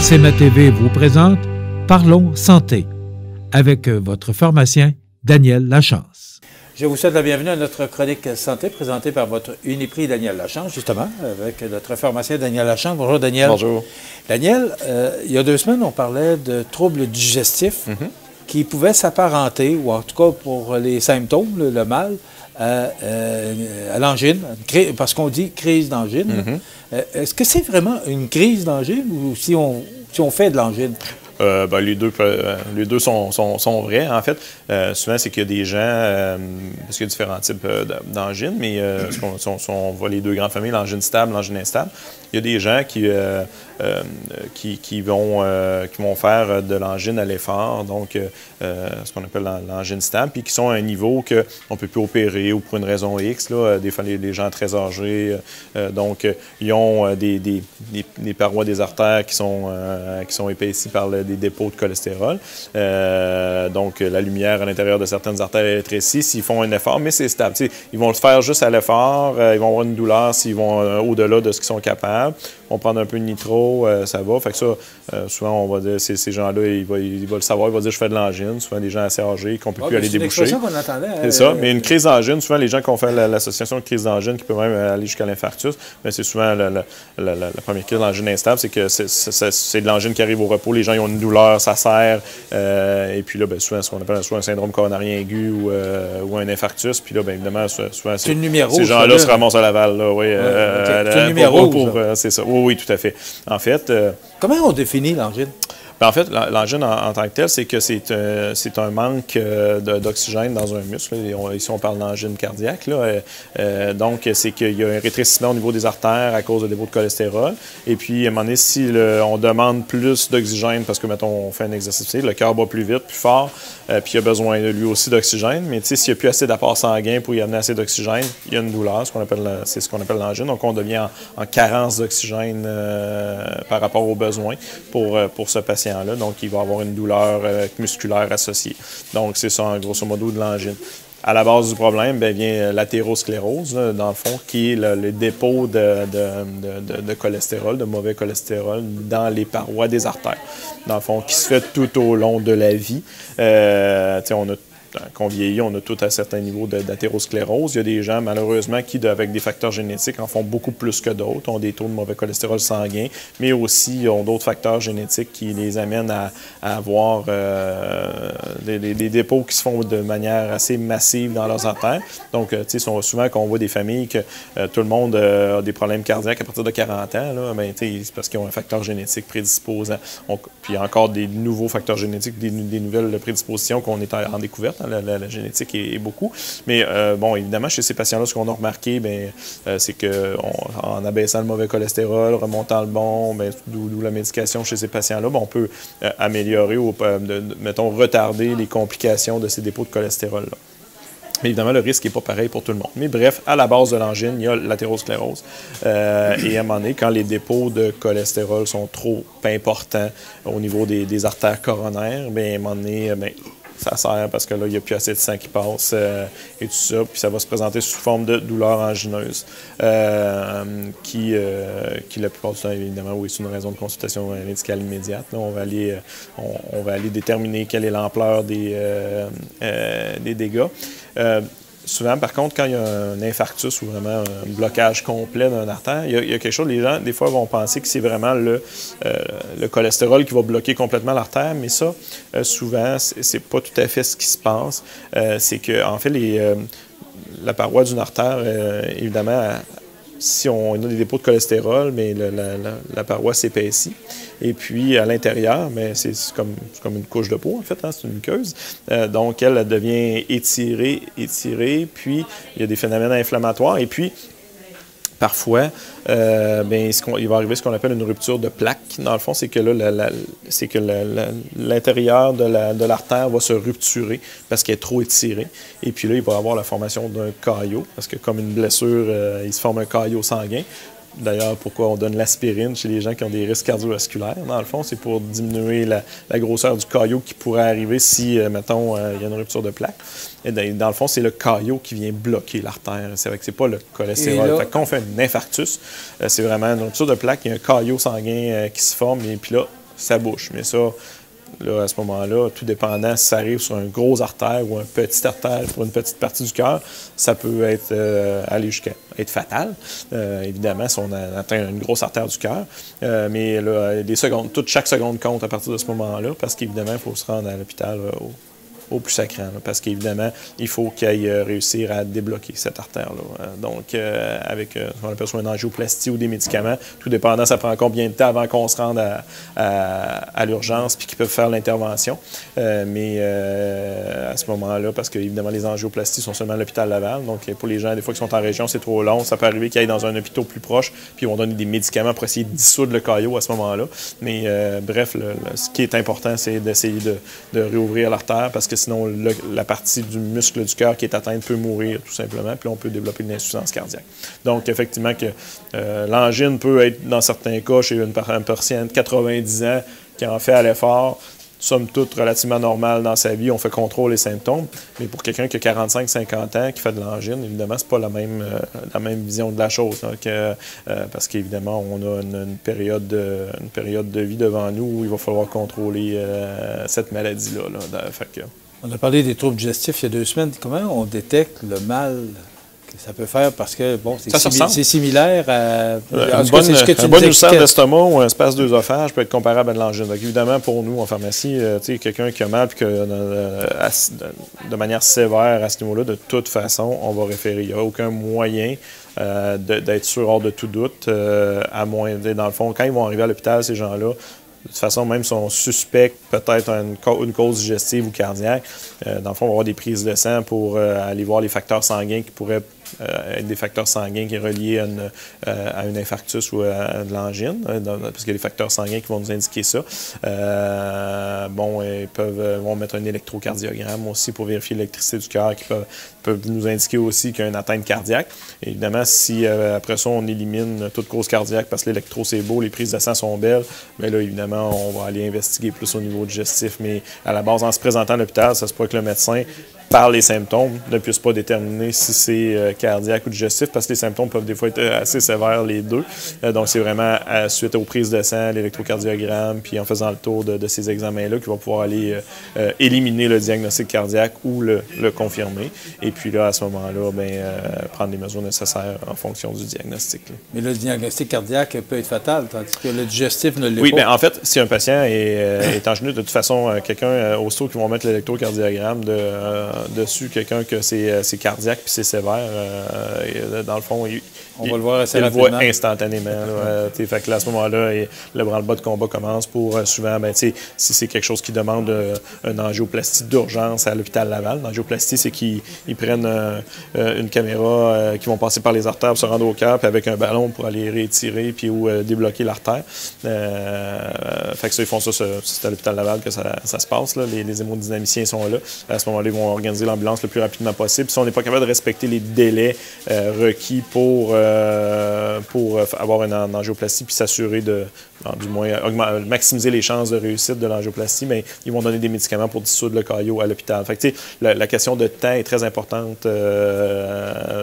Sénat TV vous présente Parlons Santé avec votre pharmacien Daniel Lachance. Je vous souhaite la bienvenue à notre chronique santé présentée par votre Uniprix Daniel Lachance, justement, avec notre pharmacien Daniel Lachance. Bonjour Daniel. Bonjour. Daniel, il y a 2 semaines, on parlait de troubles digestifs qui pouvaient s'apparenter, ou en tout cas pour les symptômes, le mal, à l'angine, parce qu'on dit crise d'angine. Est-ce que c'est vraiment une crise d'angine ou si on fait de l'angine? Les deux sont vrais. En fait, souvent, c'est qu'il y a des gens, parce qu'il y a différents types d'angines, mais si on voit les deux grandes familles, l'angine stable, l'angine instable, il y a des gens qui vont faire de l'angine à l'effort, donc ce qu'on appelle l'angine stable, puis qui sont à un niveau qu'on ne peut plus opérer ou pour une raison X. Là, des fois, les gens très âgés, donc ils ont des parois des artères qui sont épaissies par des dépôts de cholestérol. Donc, la lumière à l'intérieur de certaines artères est rétrécie s'ils font un effort, mais c'est stable. T'sais, ils vont le faire juste à l'effort, ils vont avoir une douleur s'ils vont au-delà de ce qu'ils sont capables. On prend un peu de nitro, ça va. Fait que ça, souvent, on va dire, ces gens-là, ils vont le savoir, ils vont dire, je fais de l'angine. Souvent, des gens assez âgés qui ne peuvent plus aller déboucher. C'est une expression qu'on entendait. C'est ça. Mais une crise d'angine, souvent, les gens qui ont fait l'association de crise d'angine, qui peut même aller jusqu'à l'infarctus, mais c'est souvent la première crise d'angine instable, c'est que c'est de l'angine qui arrive au repos. Les gens ils ont une douleur, ça serre. Et puis là, souvent, ce qu'on appelle soit un syndrome coronarien aigu ou un infarctus. Puis là, évidemment, souvent, c'est une lumière rouge. Ces gens-là se ramassent à Laval. Là, oui, c'est une lumière rouge. C'est ça. Oui, tout à fait. En fait... Comment on définit l'angine? En fait, l'angine en tant que telle, c'est que c'est un manque d'oxygène dans un muscle. Ici, on parle d'angine cardiaque. Là. Donc, c'est qu'il y a un rétrécissement au niveau des artères à cause de dépôt de cholestérol. Et puis, à un moment donné, si on demande plus d'oxygène, parce que, mettons, on fait un exercice physique, le cœur bat plus vite, plus fort, puis il a besoin lui aussi d'oxygène. Mais s'il n'y a plus assez d'apport sanguin pour y amener assez d'oxygène, il y a une douleur, c'est ce qu'on appelle l'angine. Donc, on devient en carence d'oxygène par rapport aux besoins pour ce patient. Là, donc, il va avoir une douleur musculaire associée. Donc, c'est ça, en grosso modo, de l'angine. À la base du problème, vient l'athérosclérose, dans le fond, qui est le dépôt de cholestérol, de mauvais cholestérol, dans les parois des artères. Dans le fond, qui se fait tout au long de la vie. Qu'on vieillit, on a tout à certains niveaux d'athérosclérose. Il y a des gens, malheureusement, qui, avec des facteurs génétiques, en font beaucoup plus que d'autres, ont des taux de mauvais cholestérol sanguin, mais aussi ont d'autres facteurs génétiques qui les amènent à avoir des dépôts qui se font de manière assez massive dans leurs artères. Donc, souvent, quand on voit des familles que tout le monde a des problèmes cardiaques à partir de 40 ans, là, c'est parce qu'ils ont un facteur génétique prédisposant. Puis, il y a encore des nouveaux facteurs génétiques, des nouvelles prédispositions qu'on est en découverte. La génétique est beaucoup. Mais évidemment, chez ces patients-là, ce qu'on a remarqué, c'est qu'en abaissant le mauvais cholestérol, remontant le bon, d'où la médication chez ces patients-là, on peut améliorer ou, mettons, retarder les complications de ces dépôts de cholestérol-là. Mais évidemment, le risque n'est pas pareil pour tout le monde. Mais bref, à la base de l'angine, il y a l'athérosclérose. Et à un moment donné, quand les dépôts de cholestérol sont trop importants au niveau des artères coronaires, à un moment donné, ça sert parce que là, il n'y a plus assez de sang qui passe et tout ça. Puis ça va se présenter sous forme de douleur angineuse qui la plupart du temps, évidemment, oui, c'est une raison de consultation médicale immédiate. Là, on va aller déterminer quelle est l'ampleur des dégâts. Souvent, par contre, quand il y a un infarctus ou vraiment un blocage complet d'un artère, il y a quelque chose, les gens, des fois, vont penser que c'est vraiment le cholestérol qui va bloquer complètement l'artère, mais ça, souvent, c'est pas tout à fait ce qui se passe. C'est que, en fait, la paroi d'une artère, évidemment, si on a des dépôts de cholestérol, mais la paroi s'épaissit. Et puis, à l'intérieur, c'est comme une couche de peau, en fait, c'est une muqueuse. Donc, elle devient étirée, puis il y a des phénomènes inflammatoires. Et puis, parfois, il va arriver ce qu'on appelle une rupture de plaque. Dans le fond, c'est que là, l'intérieur de l'artère va se rupturer parce qu'elle est trop étirée. Et puis là, il va y avoir la formation d'un caillot, parce que comme une blessure, il se forme un caillot sanguin. D'ailleurs, pourquoi on donne l'aspirine chez les gens qui ont des risques cardiovasculaires, dans le fond, c'est pour diminuer la grosseur du caillot qui pourrait arriver si, mettons, il y a une rupture de plaque. Et dans le fond, c'est le caillot qui vient bloquer l'artère. C'est vrai que c'est pas le cholestérol. Quand on fait un infarctus, c'est vraiment une rupture de plaque, il y a un caillot sanguin qui se forme, et puis là, ça bouche. Mais ça, là, à ce moment-là, tout dépendant si ça arrive sur un gros artère ou un petit artère pour une petite partie du cœur, ça peut être aller jusqu'à être fatal, évidemment, si on atteint une grosse artère du cœur. Mais là, chaque seconde compte à partir de ce moment-là, parce qu'évidemment, il faut se rendre à l'hôpital au plus sacrant, là, parce qu'évidemment, il faut qu'il aille réussir à débloquer cette artère-là. Donc, avec ce qu'on appelle soit une angioplastie ou des médicaments, tout dépendant, ça prend combien de temps avant qu'on se rende à l'urgence puis qu'ils peuvent faire l'intervention. Mais à ce moment-là, parce qu'évidemment, les angioplasties sont seulement à l'hôpital Laval, donc pour les gens, des fois, qui sont en région, c'est trop long. Ça peut arriver qu'ils aillent dans un hôpital plus proche puis ils vont donner des médicaments pour essayer de dissoudre le caillot à ce moment-là. Mais bref, ce qui est important, c'est d'essayer de réouvrir l'artère parce que sinon, la partie du muscle du cœur qui est atteinte peut mourir tout simplement, puis on peut développer une insuffisance cardiaque. Donc, effectivement, que l'angine peut être, dans certains cas, chez une patiente de 90 ans qui en fait à l'effort, somme toute relativement normale dans sa vie, on fait contrôle les symptômes, mais pour quelqu'un qui a 45-50 ans, qui fait de l'angine, évidemment, c'est pas la même vision de la chose, hein, parce qu'évidemment, on a une période de vie devant nous où il va falloir contrôler cette maladie-là. Fait que, on a parlé des troubles digestifs il y a 2 semaines. Comment on détecte le mal que ça peut faire? Parce que, bon, c'est similaire à... un bon ulcère d'estomac ou un spasme d'œsophage peut être comparable à de l'angine. Donc, évidemment, pour nous, en pharmacie, quelqu'un qui a mal et que de manière sévère à ce niveau-là, de toute façon, on va référer. Il n'y a aucun moyen d'être sûr hors de tout doute, à moins, dans le fond, quand ils vont arriver à l'hôpital, ces gens-là, de toute façon, même si on suspecte peut-être une cause digestive ou cardiaque, dans le fond, on va avoir des prises de sang pour aller voir les facteurs sanguins qui pourraient être des facteurs sanguins qui sont reliés à un infarctus ou à de l'angine, parce qu'il y a des facteurs sanguins qui vont nous indiquer ça. Ils vont mettre un électrocardiogramme aussi pour vérifier l'électricité du cœur, qui peuvent nous indiquer aussi qu'il y a une atteinte cardiaque. Et évidemment, si après ça, on élimine toute cause cardiaque parce que l'électro, c'est beau, les prises de sang sont belles, bien là, évidemment, on va aller investiguer plus au niveau digestif. Mais à la base, en se présentant à l'hôpital, ça se peut que le médecin, par les symptômes, ne puisse pas déterminer si c'est cardiaque ou digestif, parce que les symptômes peuvent des fois être assez sévères, les deux. Donc, c'est vraiment suite aux prises de sang, l'électrocardiogramme, puis en faisant le tour de ces examens-là, qu'il va pouvoir aller éliminer le diagnostic cardiaque ou le confirmer. Et puis là, à ce moment-là, prendre les mesures nécessaires en fonction du diagnostic. Là. Mais le diagnostic cardiaque peut être fatal, tandis que le digestif ne l'est pas. Oui, bien en fait, si un patient est anginu, de toute façon, quelqu'un, aussitôt qu'ils vont mettre l'électrocardiogramme dessus, quelqu'un que c'est cardiaque puis c'est sévère, dans le fond, on va le voir assez rapidement. Voit instantanément. Fait que là, à ce moment-là, le branle-bas de combat commence pour souvent, si c'est quelque chose qui demande une angioplastie d'urgence à l'hôpital Laval. L'angioplastie, c'est qu'ils prennent une caméra qui vont passer par les artères pour se rendre au cœur, puis avec un ballon pour aller réétirer puis ou débloquer l'artère. Fait que ça, ils font ça, c'est à l'hôpital Laval que ça se passe. Là. Les hémodynamiciens sont là. À ce moment-là, ils vont organiser l'ambulance le plus rapidement possible. Si on n'est pas capable de respecter les délais requis pour avoir une angioplastie puis s'assurer du moins maximiser les chances de réussite de l'angioplastie, mais ils vont donner des médicaments pour dissoudre le caillot à l'hôpital. Fait que, la question de temps est très importante,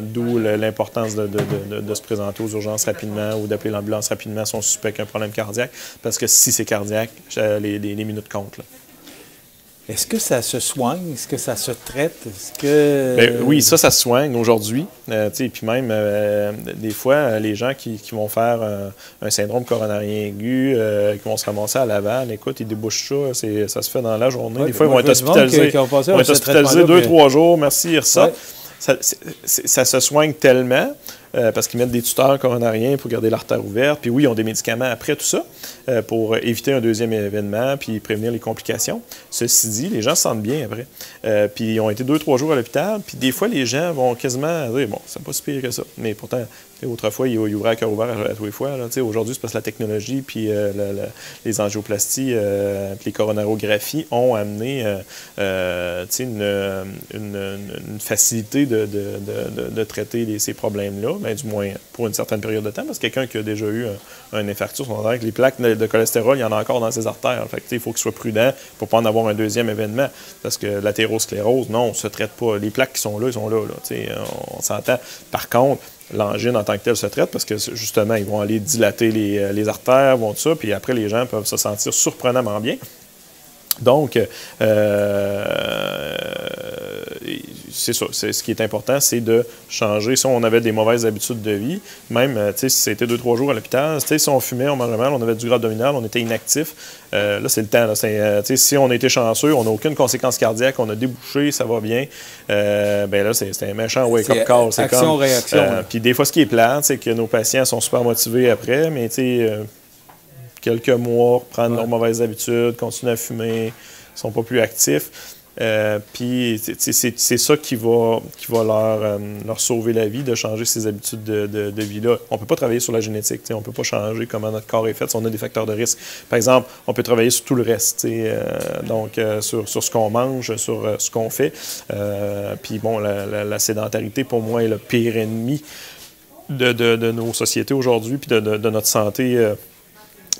d'où l'importance de se présenter aux urgences rapidement ou d'appeler l'ambulance rapidement si on suspecte un problème cardiaque, parce que si c'est cardiaque, les minutes comptent. Là. Est-ce que ça se soigne? Est-ce que ça se traite? Est-ce que... oui, ça se soigne aujourd'hui. Puis même, des fois, les gens qui vont faire un syndrome coronarien aigu, qui vont se ramasser à Laval, écoute, ils débouchent ça, ça se fait dans la journée. Ouais, des fois, ils vont être hospitalisés. Ils vont être hospitalisés 2-3 jours, merci, ils ressortent. Ouais. Ça se soigne tellement. Parce qu'ils mettent des tuteurs coronariens pour garder l'artère ouverte. Puis oui, ils ont des médicaments après tout ça pour éviter un deuxième événement puis prévenir les complications. Ceci dit, les gens se sentent bien après. Puis ils ont été 2-3 jours à l'hôpital. Puis des fois, les gens vont quasiment dire « bon, c'est pas si pire que ça ». Mais pourtant, autrefois, ils ouvraient à cœur ouvert à tous les fois. Aujourd'hui, c'est parce que la technologie puis les angioplasties puis les coronarographies ont amené une facilité de traiter ces problèmes-là. Bien, du moins pour une certaine période de temps, parce que quelqu'un qui a déjà eu un infarctus, on dirait que les plaques de cholestérol, il y en a encore dans ses artères. Fait que, il faut qu'il soit prudent pour ne pas en avoir un deuxième événement, parce que l'athérosclérose, non, on ne se traite pas. Les plaques qui sont là, ils sont là. On s'entend. Par contre, l'angine en tant que telle se traite parce que justement, ils vont aller dilater les artères, vont tout ça, puis après, les gens peuvent se sentir surprenamment bien. Donc, c'est ça. Ce qui est important, c'est de changer. Si on avait des mauvaises habitudes de vie, même si c'était 2-3 jours à l'hôpital, si on fumait, on mangeait mal, on avait du gras abdominal, on était inactif, là, c'est le temps. Là, si on a été chanceux, on n'a aucune conséquence cardiaque, on a débouché, ça va bien, ben là, c'est un méchant wake-up call. C'est action-réaction. Puis des fois, ce qui est plate, c'est que nos patients sont super motivés après, mais quelques mois, reprendre leurs mauvaises habitudes, continuer à fumer, ils ne sont pas plus actifs. Puis c'est ça qui va leur sauver la vie, de changer ces habitudes de vie-là. On ne peut pas travailler sur la génétique, on ne peut pas changer comment notre corps est fait si on a des facteurs de risque. Par exemple, on peut travailler sur tout le reste, donc sur ce qu'on mange, sur ce qu'on fait. Puis bon, la sédentarité, pour moi, est le pire ennemi de nos sociétés aujourd'hui, puis de notre santé.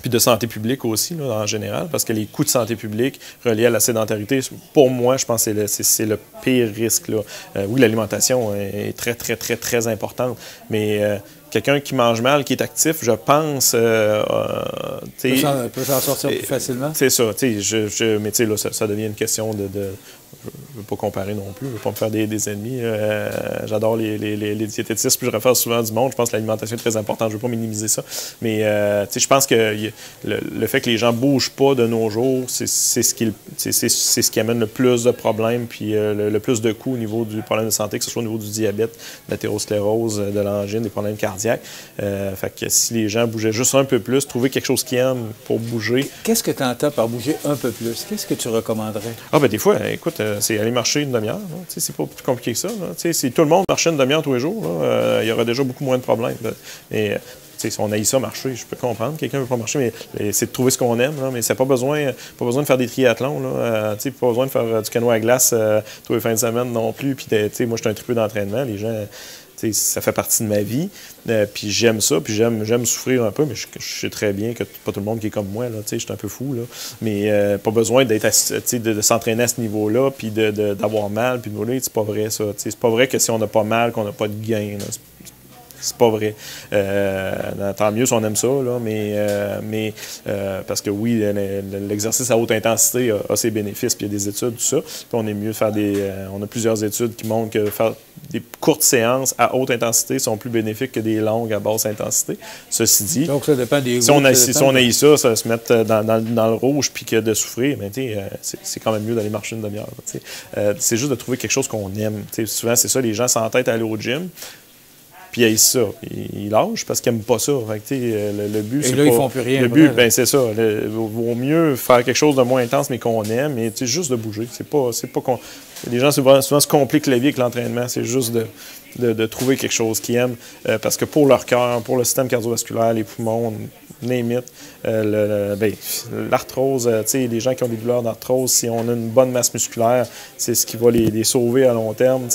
Puis de santé publique aussi, là, en général, parce que les coûts de santé publique reliés à la sédentarité, pour moi, je pense que c'est le pire risque. Là. Oui, l'alimentation est très, très, très, très importante, mais quelqu'un qui mange mal, qui est actif, je pense... peut s'en sortir plus facilement. C'est ça. Mais là, ça devient une question de je ne veux pas comparer non plus, je ne veux pas me faire des ennemis. J'adore les diététistes, puis je réfère souvent du monde. Je pense que l'alimentation est très importante, je ne veux pas minimiser ça. Mais je pense que le fait que les gens ne bougent pas de nos jours, c'est ce qui amène le plus de problèmes, puis le plus de coûts au niveau du problème de santé, que ce soit au niveau du diabète, de l'athérosclérose, de l'angine, des problèmes cardiaques. Fait que si les gens bougeaient juste un peu plus, trouver quelque chose qu'ils aiment pour bouger. Qu'est-ce que tu entends par bouger un peu plus? Qu'est-ce que tu recommanderais? Ah ben des fois, écoute, c'est aller marcher une demi-heure. C'est pas plus compliqué que ça. Si tout le monde marchait une demi-heure tous les jours, il y aurait déjà beaucoup moins de problèmes. Mais si on haït ça, marcher, je peux comprendre. Quelqu'un ne veut pas marcher, mais c'est de trouver ce qu'on aime. Là, mais c'est pas besoin de faire des triathlons. Pas besoin de faire du canoë à glace tous les fins de semaine non plus. Puis moi, je suis un tripeux d'entraînement. Les gens... ça fait partie de ma vie, puis j'aime ça, puis j'aime souffrir un peu, mais je sais très bien que pas tout le monde qui est comme moi, je suis un peu fou, là. Mais pas besoin de s'entraîner à ce niveau-là, puis d'avoir mal, puis de mourir, c'est pas vrai, ça. C'est pas vrai que si on n'a pas mal, qu'on n'a pas de gain, là. C'est pas vrai. Tant mieux si on aime ça, là, mais parce que oui, l'exercice à haute intensité a ses bénéfices, puis il y a des études, tout ça. Puis on est mieux de faire on a plusieurs études qui montrent que faire des courtes séances à haute intensité sont plus bénéfiques que des longues à basse intensité. Ceci dit, donc ça dépend des goûts. Si on haït ça se mettre dans le rouge puis que de souffrir, mais c'est quand même mieux d'aller marcher une demi-heure. C'est juste de trouver quelque chose qu'on aime. Souvent, c'est ça, les gens s'entêtent à aller au gym. Puis ils haïssent ça. Ils lâchent parce qu'ils n'aiment pas ça. Fait que, le but, c'est là, ils font plus rien. Le but, c'est ça. Vaut mieux faire quelque chose de moins intense, mais qu'on aime, mais juste de bouger. C'est pas les gens souvent se compliquent la vie avec l'entraînement. C'est juste de trouver quelque chose qu'ils aiment. Parce que pour leur cœur, pour le système cardiovasculaire, les poumons, name it, l'arthrose, les gens qui ont des douleurs d'arthrose, si on a une bonne masse musculaire, c'est ce qui va les sauver à long terme.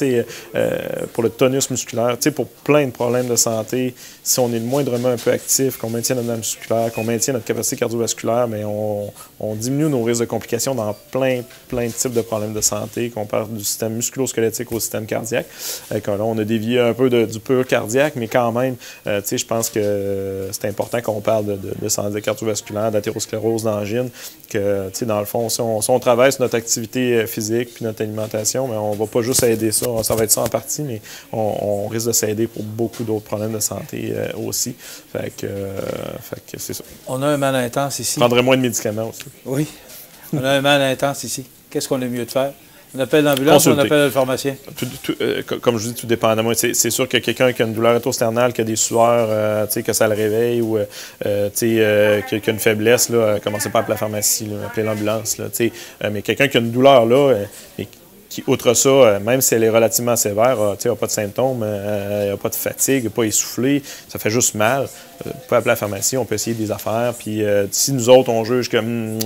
Pour le tonus musculaire, pour plein de problèmes de santé, si on est moindrement un peu actif, qu'on maintient notre masse musculaire, qu'on maintient notre capacité cardiovasculaire, mais on diminue nos risques de complications dans plein de types de problèmes de santé, qu'on part du système musculo-squelettique au système cardiaque. Là, on a dévié un peu du pur cardiaque, mais quand même, je pense que c'est important qu'on parle de santé cardiovasculaire, d'athérosclérose, d'angine, que, dans le fond, si on travaille sur notre activité physique puis notre alimentation, mais on va pas juste aider ça, ça va être ça en partie, mais on risque de s'aider pour beaucoup d'autres problèmes de santé aussi. Fait que c'est ça. On a un mal intense ici. On prendrait moins de médicaments aussi. Oui. On a un mal intense ici. Qu'est-ce qu'on est mieux de faire? On appelle l'ambulance ou on appelle le pharmacien? Comme je dis, tout dépend de moi. C'est sûr que quelqu'un qui a une douleur rétrosternale, qui a des sueurs, que ça le réveille, ou qui a une faiblesse, là, commencez pas à appeler la pharmacie, là, appelez l'ambulance. Mais quelqu'un qui a une douleur là, qui, outre ça, même si elle est relativement sévère, n'a pas de symptômes, n'a pas de fatigue, n'a pas essoufflé, ça fait juste mal, on peut appeler la pharmacie, on peut essayer des affaires. Puis si nous autres, on juge que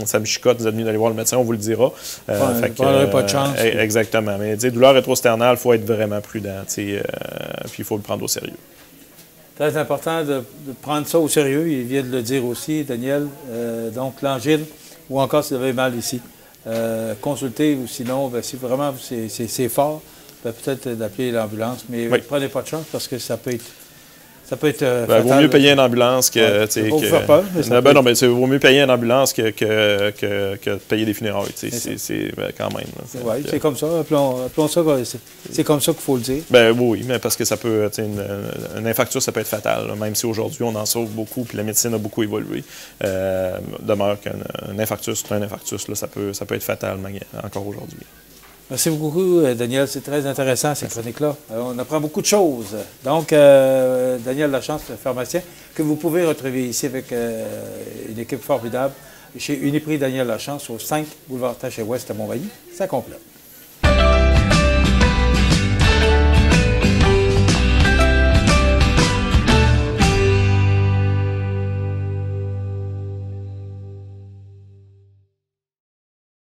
ça me chicote, vous êtes venus d'aller voir le médecin, on vous le dira. Pas de chance. Exactement. Mais douleur rétrosternale, il faut être vraiment prudent. Puis il faut le prendre au sérieux. Très important de prendre ça au sérieux. Il vient de le dire aussi, Daniel. Donc l'angine, ou encore si vous avez mal ici. Consultez, ou sinon, si vraiment c'est fort, peut-être d'appeler l'ambulance, mais prenez pas de chance parce que ça peut être Ça peut être Il fatal. vaut mieux payer une ambulance que... Ouais, c'est pas vous faire peur, mais ça non, mais vaut mieux payer une ambulance que de payer des funérailles. C'est quand même. Oui, c'est comme ça. Appelons ça. C'est comme ça qu'il faut le dire. Ben oui, mais parce que ça peut... Une infarctus, ça peut être fatal. Là, même si aujourd'hui, on en sauve beaucoup, puis la médecine a beaucoup évolué. Demeure qu'un infarctus, c'est un infarctus. Là, ça peut être fatal encore aujourd'hui. Merci beaucoup, Daniel. C'est très intéressant, ces chroniques-là. On apprend beaucoup de choses. Donc, Daniel Lachance, pharmacien, que vous pouvez retrouver ici avec une équipe formidable chez Uniprix Daniel Lachance, au 5 boulevard Taché-Ouest à Montmagny. Ça complète.